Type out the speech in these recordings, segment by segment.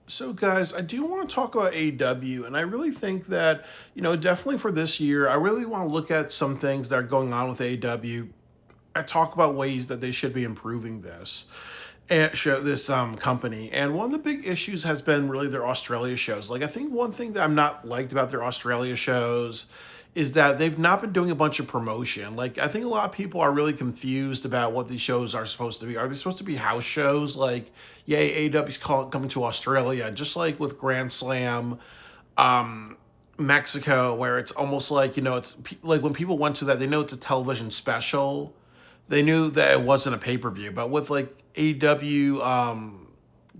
So, guys, I do want to talk about AEW, and I really think that, definitely for this year, I really want to look at some things that are going on with AEW. I talk about ways that they should be improving this and show this company. And one of the big issues has been really their Australia shows. Like, I think one thing that I'm not liked about their Australia shows is that they've not been doing a bunch of promotion. Like, I think a lot of people are really confused about what these shows are supposed to be. Are they supposed to be house shows? Like, yeah, AEW's coming to Australia, just like with Grand Slam, Mexico, where it's almost like, it's like when people went to that, they know it's a television special. They knew that it wasn't a pay per view, but with like AEW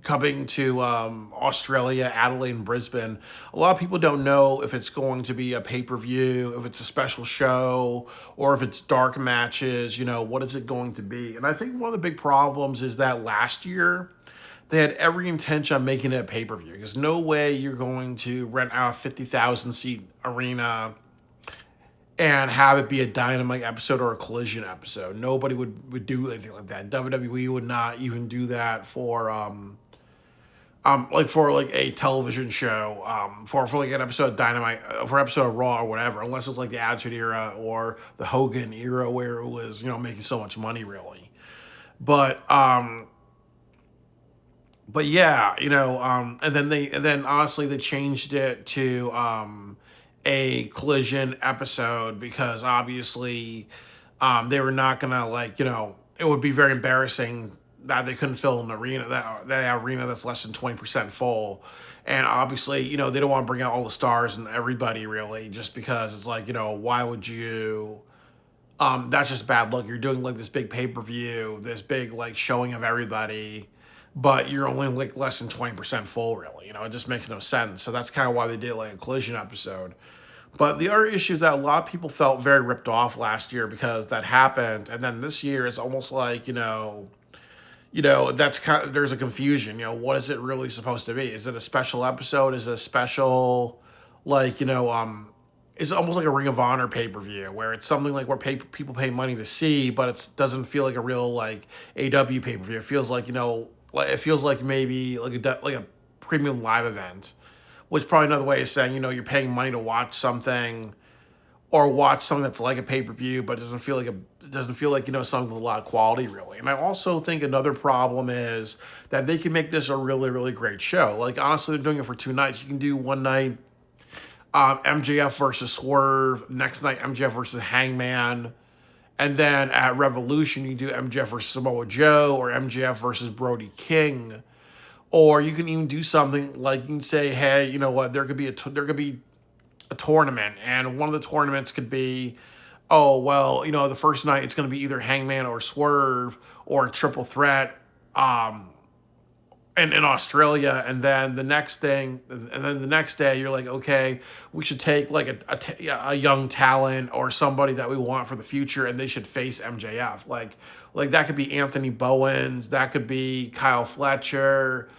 coming to Australia, Adelaide, and Brisbane, a lot of people don't know if it's going to be a pay per view, if it's a special show, or if it's dark matches. What is it going to be? And I think one of the big problems is that last year they had every intention on making it a pay per view. There's no way you're going to rent out a 50,000 seat arena and have it be a Dynamite episode or a Collision episode. Nobody would do anything like that. WWE would not even do that for like a television show, for like an episode of Dynamite, for an episode of Raw or whatever, unless it's like the Attitude Era or the Hogan era where it was, making so much money really. But yeah, and then honestly they changed it to a Collision episode because obviously they were not gonna it would be very embarrassing that they couldn't fill an arena that arena that's less than 20% full. And obviously, they don't want to bring out all the stars and everybody really, just because it's like, why would you that's just bad luck. You're doing like this big pay-per-view, this big like showing of everybody, but you're only like less than 20% full really. It just makes no sense. So that's kind of why they did like a Collision episode. But the other issue is that a lot of people felt very ripped off last year because that happened, and then this year it's almost like that's kind of, there's a confusion. What is it really supposed to be? Is it a special episode? Is it a special it's almost like a Ring of Honor pay per view where it's something like where people pay money to see, but it doesn't feel like a real like AW pay per view. It feels like it feels like maybe like a premium live event, which is probably another way of saying you're paying money to watch something or watch something that's like a pay per view, but it doesn't feel like something with a lot of quality really. And I also think another problem is that they can make this a really really great show. Like honestly, they're doing it for 2 nights. You can do one night MJF versus Swerve, next night MJF versus Hangman, and then at Revolution you do MJF versus Samoa Joe or MJF versus Brody King. Or you can even do something like you can say, hey, you know what? There could be a tournament, and one of the tournaments could be, oh well, the first night it's going to be either Hangman or Swerve or a triple threat, and in Australia, and then the next day you're like, okay, we should take like a young talent or somebody that we want for the future, and they should face MJF. Like that could be Anthony Bowens, that could be Kyle Fletcher,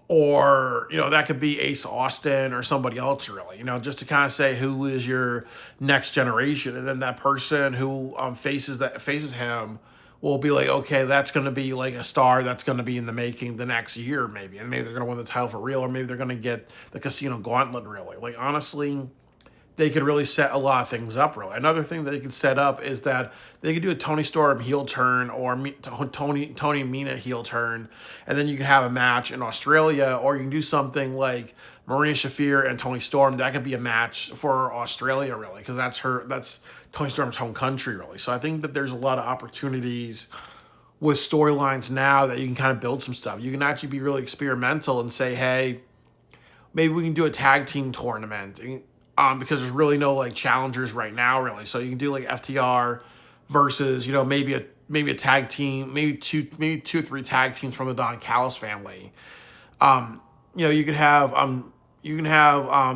or that could be Ace Austin or somebody else really. Just to kind of say who is your next generation, and then that person who faces him will be like, okay, that's going to be like a star that's going to be in the making the next year maybe, and maybe they're going to win the title for real, or maybe they're going to get the Casino Gauntlet really. Like honestly, they could really set a lot of things up really. Another thing that they could set up is that they could do a Tony Storm heel turn or Tony Mina heel turn, and then you can have a match in Australia, or you can do something like Marina Shafir and Tony Storm. That could be a match for Australia really, because that's Tony Storm's home country really. So I think that there's a lot of opportunities with storylines now that you can kind of build some stuff. You can actually be really experimental and say, hey, maybe we can do a tag team tournament. Because there's really no like challengers right now really. So you can do like FTR versus, maybe a tag team, maybe two or three tag teams from the Don Callis family. You can have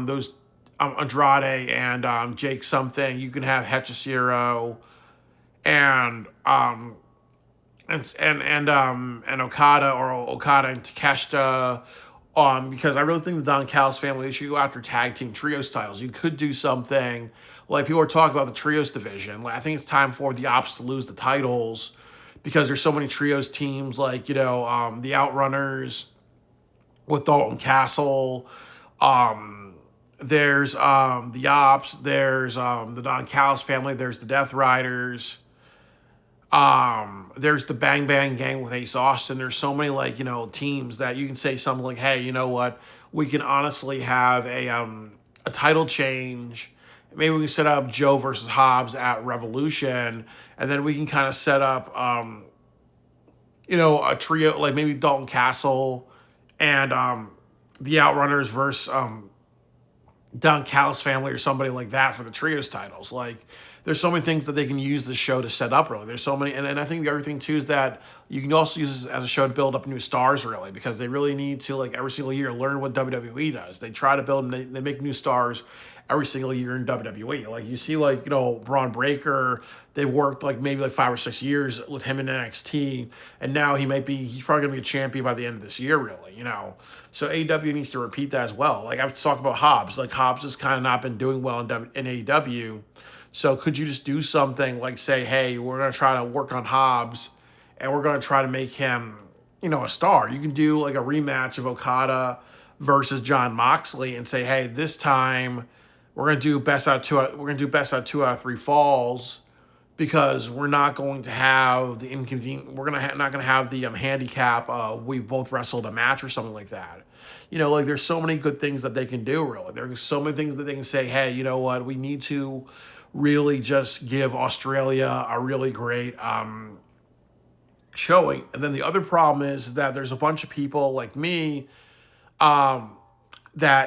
those Andrade and Jake something. You can have Hechicero and Okada, or Okada and Takeshita. Because I really think the Don Callis family, they should go after tag team trios titles. You could do something like people are talking about the trios division. Like, I think it's time for the Ops to lose the titles because there's so many trios teams like, the Outrunners with Dalton Castle. There's the Ops. There's the Don Callis family. There's the Death Riders. There's the Bang Bang Gang with Ace Austin. There's so many teams that you can say something like, hey, you know what? We can honestly have a title change. Maybe we can set up Joe versus Hobbs at Revolution, and then we can kind of set up a trio like maybe Dalton Castle and the Outrunners versus Don Callis family or somebody like that for the trios titles. Like, there's so many things that they can use this show to set up, really. There's so many, and I think the other thing too is that you can also use this as a show to build up new stars, really, because they really need to, like, every single year learn what WWE does. They try to build, they make new stars every single year in WWE. Like, you see, Braun Breaker, they've worked maybe 5 or 6 years with him in NXT, and now he's probably going to be a champion by the end of this year, really. So AEW needs to repeat that as well. Like, I was talking about Hobbs. Like, Hobbs has kind of not been doing well in AEW. So could you just do something like say, hey, we're going to try to work on Hobbs and we're going to try to make him, a star. You can do like a rematch of Okada versus Jon Moxley and say, hey, this time we're going to do best out of 2 out of 3 falls, because we're not going to have the not going to have the handicap we both wrestled a match or something like that. There's so many good things that they can do, really. There's so many things that they can say, hey, you know what, we need to really just give Australia a really great showing. And then the other problem is that there's a bunch of people like me that,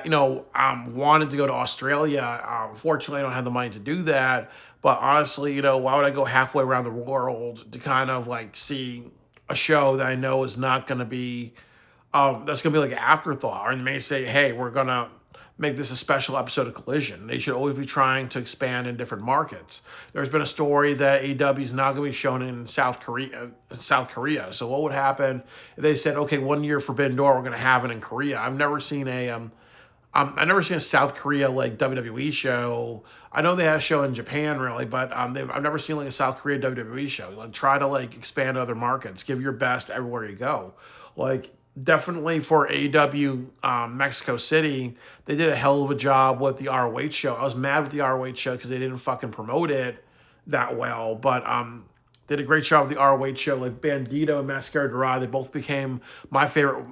wanted to go to Australia. Unfortunately, I don't have the money to do that. But honestly, why would I go halfway around the world to kind of see a show that I know is not going to be, that's going to be like an afterthought? Or they may say, hey, we're going to make this a special episode of Collision. They should always be trying to expand in different markets. There's been a story that AEW is now going to be shown in South Korea. So what would happen if they said, okay, 1 year Forbidden Door, we're going to have it in Korea? I've never seen a South Korea WWE show. I know they had a show in Japan, really, but I've never seen a South Korea WWE show. Try to expand to other markets. Give your best everywhere you go. Definitely for AEW Mexico City, they did a hell of a job with the ROH show. I was mad with the ROH show because they didn't fucking promote it that well, but did a great job with the ROH show. Bandito and Mascara Dorada, they both became my favorite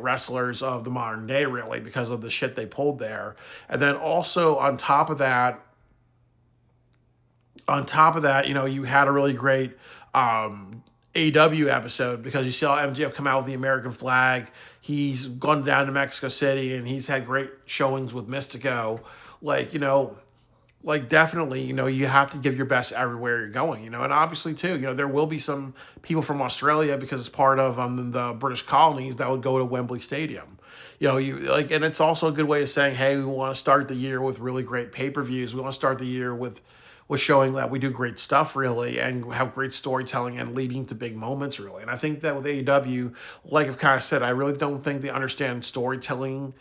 wrestlers of the modern day, really, because of the shit they pulled there. And then also on top of that, you had a really great AEW episode, because you saw MJF come out with the American flag. He's gone down to Mexico City and he's had great showings with Mystico. Definitely, you have to give your best everywhere you're going, and obviously too, there will be some people from Australia, because it's part of the British colonies, that would go to Wembley Stadium. And it's also a good way of saying, hey, we want to start the year with really great pay-per-views. We want to start the year with showing that we do great stuff, really, and have great storytelling and leading to big moments, really. And I think that with AEW, like I've kind of said, I really don't think they understand storytelling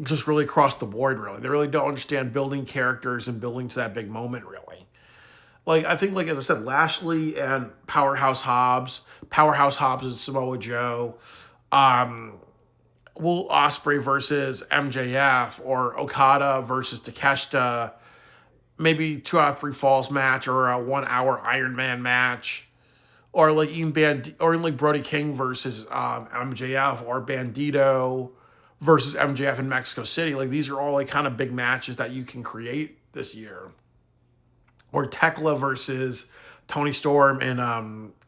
just really across the board, really. They really don't understand building characters and building to that big moment, really. I think, as I said, Lashley and Powerhouse Hobbs and Samoa Joe, Will Ospreay versus MJF, or Okada versus Takeshita, maybe 2 out of 3 falls match, or a 1 hour Iron Man match, or even Brody King versus MJF, or Bandito versus MJF in Mexico City. These are all kind of big matches that you can create this year. Or Tekla versus Tony Storm in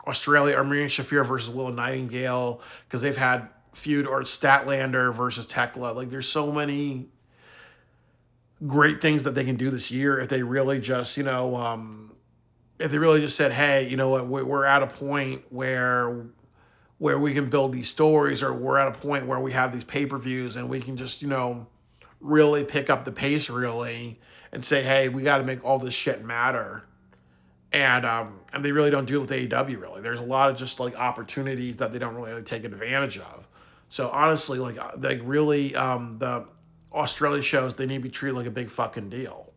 Australia, or Marina Shafir versus Willow Nightingale, because they've had feud, or Statlander versus Tekla. There's so many great things that they can do this year if they really just, said, hey, you know what, we're at a point where we can build these stories, or we're at a point where we have these pay-per-views and we can just, really pick up the pace, really, and say, hey, we got to make all this shit matter. And they really don't do it with AEW, really. There's a lot of just opportunities that they don't really take advantage of. So honestly, the Australia shows, they need to be treated like a big fucking deal.